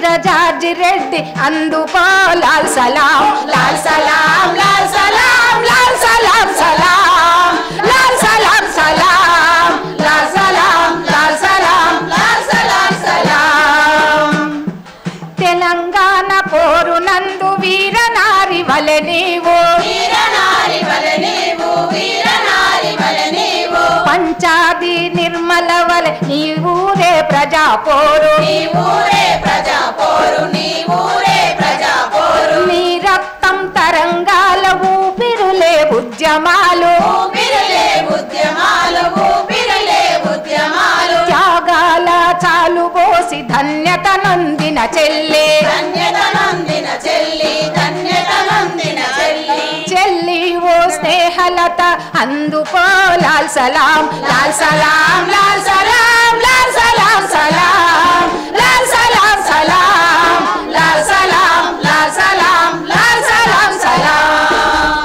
వీరజార్జి రెడ్డి అందుకో లాల్ సలాం లాల్ సలాం లాల్ సలాం లాల్ సలాం సలాం లాల్ సలాం సలాం లాల్ సలాం లాల్ సలాం లాల్ సలాం సలాం తెలంగాణ పోరు నందు వీరనారి వలె నీవు పంచాది నిర్మల వలె నీవూరే ప్రజా పోరు నీ రక్తం తరంగాల ఊపిరులే ఉద్యమాలు త్యాగాల చాలు పోసి ధన్యత నొందిన చెల్లి చెల్లి ఓ స్నేహలత అందుకో లాల్ సలాం లాల్ సలాం లాల్ సలాం